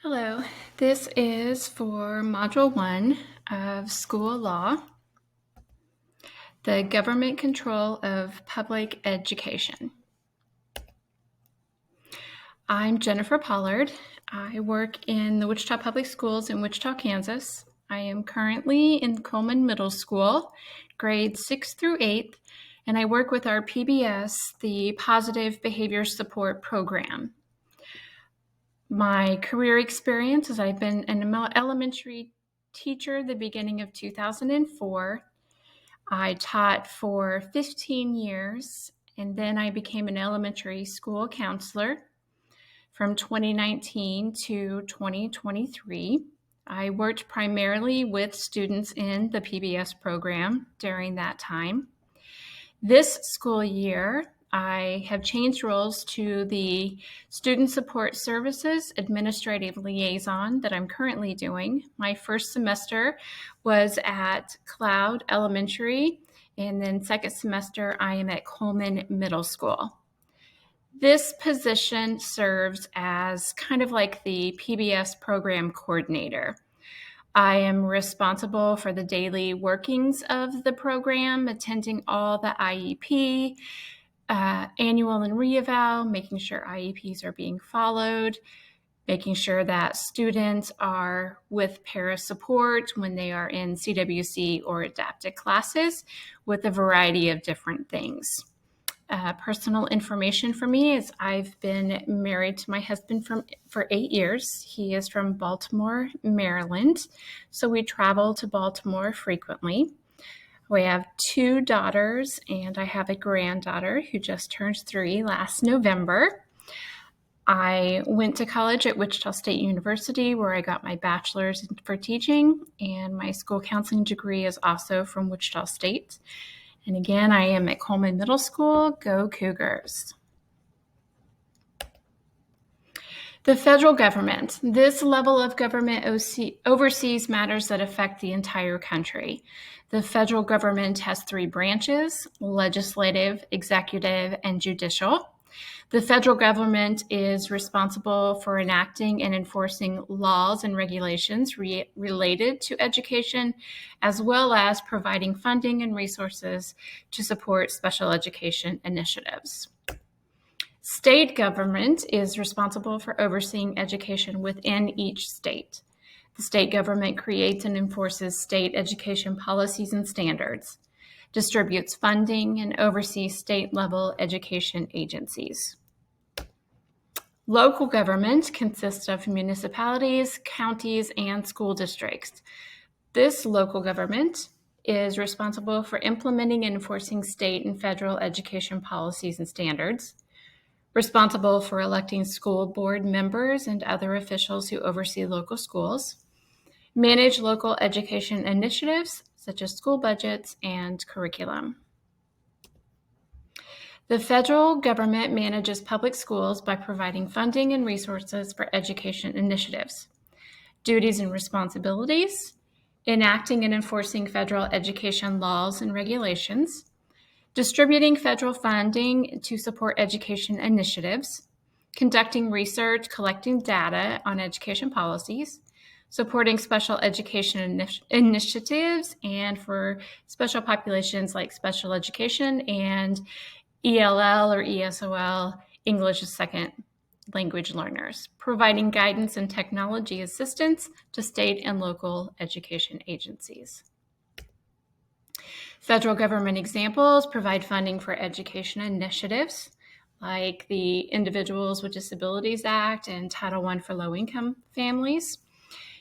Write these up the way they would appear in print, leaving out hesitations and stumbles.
Hello, this is for Module 1 of School Law, the Government Control of Public Education. I'm Jennifer Pollard. I work in the Wichita Public Schools in Wichita, Kansas. I am currently in Coleman Middle School, grades 6 through 8, and I work with our PBS, the Positive Behavior Support Program. My career experience is I've been an elementary teacher the beginning of 2004. I taught for 15 years, and then I became an elementary school counselor from 2019 to 2023. I worked primarily with students in the PBS program during that time. This school year, I have changed roles to the Student Support Services Administrative Liaison that I'm currently doing. My first semester was at Cloud Elementary, and then second semester I am at Coleman Middle School. This position serves as kind of like the PBS program coordinator. I am responsible for the daily workings of the program, attending all the IEP, annual and reeval, making sure IEPs are being followed, making sure that students are with para support when they are in CWC or adapted classes with a variety of different things. Personal information for me is I've been married to my husband for 8 years. He is from Baltimore, Maryland, so we travel to Baltimore frequently. We have 2 daughters, and I have a granddaughter who just turned 3 last November. I went to college at Wichita State University, where I got my bachelor's for teaching, and my school counseling degree is also from Wichita State. And again, I am at Coleman Middle School. Go Cougars. The federal government. This level of government oversees matters that affect the entire country. The federal government has 3 branches: legislative, executive, and judicial. The federal government is responsible for enacting and enforcing laws and regulations related to education, as well as providing funding and resources to support special education initiatives. State government is responsible for overseeing education within each state. The state government creates and enforces state education policies and standards, distributes funding, and oversees state-level education agencies. Local government consists of municipalities, counties, and school districts. This local government is responsible for implementing and enforcing state and federal education policies and standards, responsible for electing school board members and other officials who oversee local schools, manage local education initiatives such as school budgets and curriculum. The federal government manages public schools by providing funding and resources for education initiatives. Duties and responsibilities: enacting and enforcing federal education laws and regulations, distributing federal funding to support education initiatives, conducting research, collecting data on education policies, supporting special education initiatives, and for special populations like special education and ELL or ESOL, English as Second Language learners, providing guidance and technology assistance to state and local education agencies. Federal government examples provide funding for education initiatives like the Individuals with Disabilities Act and Title I for low-income families,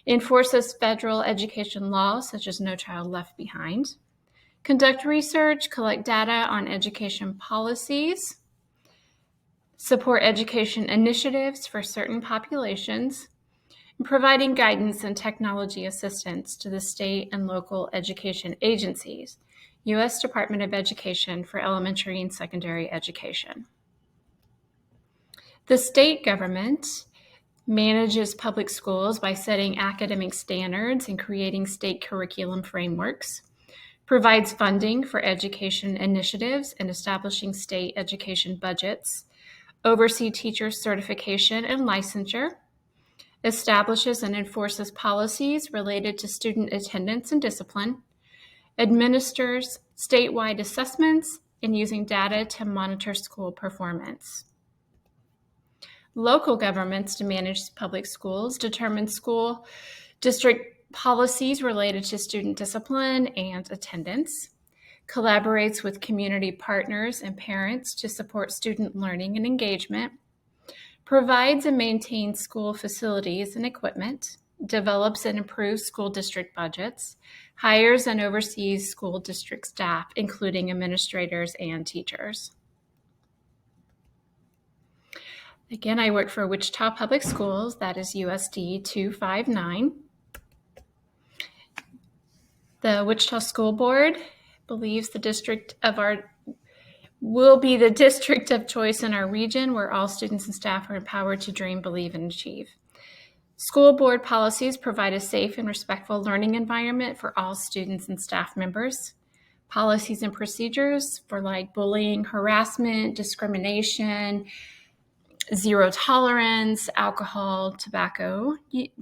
enforces federal education laws such as No Child Left Behind, conduct research, collect data on education policies, support education initiatives for certain populations, and providing guidance and technology assistance to the state and local education agencies, U.S. Department of Education for elementary and secondary education. The state government manages public schools by setting academic standards and creating state curriculum frameworks, provides funding for education initiatives and establishing state education budgets, oversee teacher certification and licensure, establishes and enforces policies related to student attendance and discipline, administers statewide assessments, and using data to monitor school performance. Local governments to manage public schools determine school district policies related to student discipline and attendance, collaborates with community partners and parents to support student learning and engagement, provides and maintains school facilities and equipment, develops and improves school district budgets, hires and oversees school district staff, including administrators and teachers. Again, I work for Wichita Public Schools, that is USD 259. The Wichita School Board believes the district of will be the district of choice in our region where all students and staff are empowered to dream, believe, and achieve. School board policies provide a safe and respectful learning environment for all students and staff members. Policies and procedures for like bullying, harassment, discrimination, zero tolerance, alcohol, tobacco,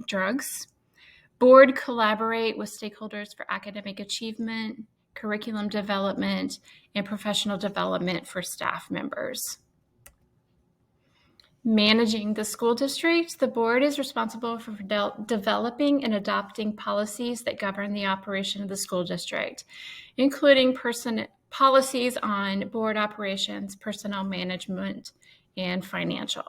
drugs. Board collaborate with stakeholders for academic achievement, curriculum development, and professional development for staff members. Managing the school district, the board is responsible for developing and adopting policies that govern the operation of the school district, including policies on board operations, personnel management, and financial.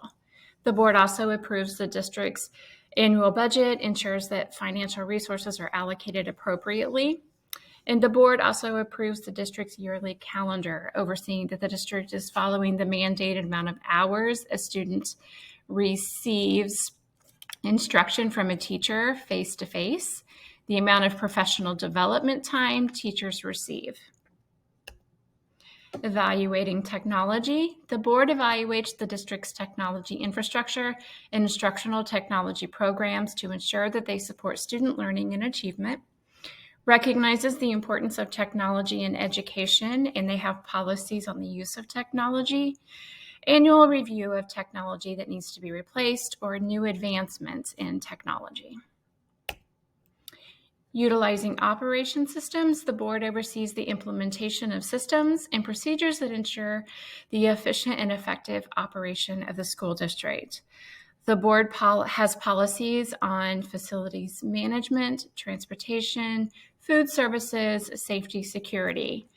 The board also approves the district's annual budget, ensures that financial resources are allocated appropriately, and the board also approves the district's yearly calendar, overseeing that the district is following the mandated amount of hours a student receives instruction from a teacher face-to-face, the amount of professional development time teachers receive. Evaluating technology. The board evaluates the district's technology infrastructure and instructional technology programs to ensure that they support student learning and achievement. Recognizes the importance of technology in education, and they have policies on the use of technology. Annual review of technology that needs to be replaced or new advancements in technology. Utilizing operation systems, the board oversees the implementation of systems and procedures that ensure the efficient and effective operation of the school district. The board has policies on facilities management, transportation, food services, safety, security.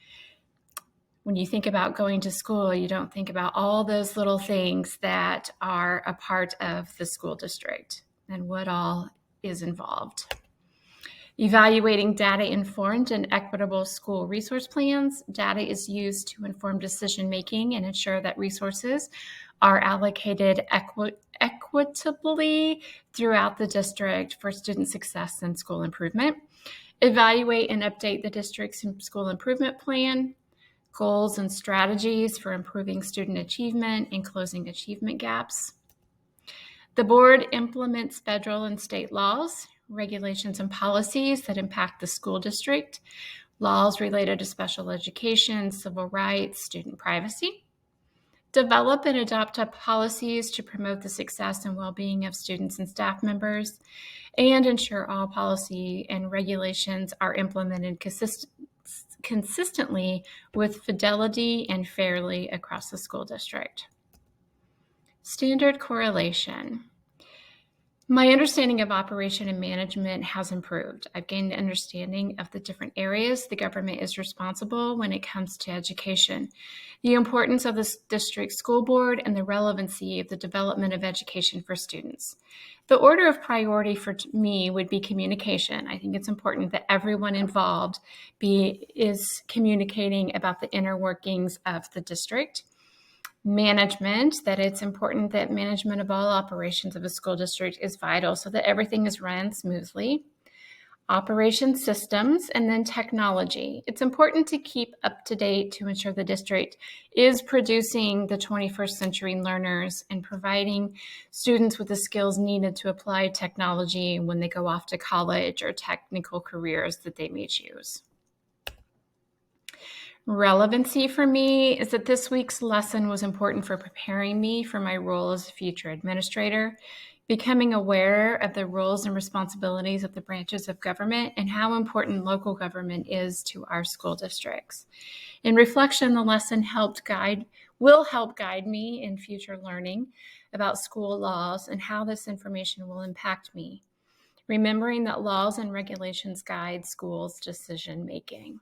When you think about going to school, you don't think about all those little things that are a part of the school district and what all is involved. Evaluating data-informed and equitable school resource plans. Data is used to inform decision-making and ensure that resources are allocated equitably throughout the district for student success and school improvement. Evaluate and update the district's school improvement plan, goals and strategies for improving student achievement and closing achievement gaps. The board implements federal and state laws, regulations, and policies that impact the school district, laws related to special education, civil rights, student privacy. Develop and adopt policies to promote the success and well-being of students and staff members, and ensure all policy and regulations are implemented consistently with fidelity and fairly across the school district. Standard correlation. My understanding of operation and management has improved. I've gained an understanding of the different areas the government is responsible when it comes to education, the importance of the district school board, and the relevancy of the development of education for students. The order of priority for me would be communication. I think it's important that everyone involved is communicating about the inner workings of the district. Management, that it's important that management of all operations of a school district is vital so that everything is run smoothly. Operation systems, and then technology. It's important to keep up to date to ensure the district is producing the 21st century learners and providing students with the skills needed to apply technology when they go off to college or technical careers that they may choose. Relevancy for me is that this week's lesson was important for preparing me for my role as a future administrator, becoming aware of the roles and responsibilities of the branches of government and how important local government is to our school districts. In reflection, the lesson will help guide me in future learning about school laws and how this information will impact me, remembering that laws and regulations guide schools' decision making.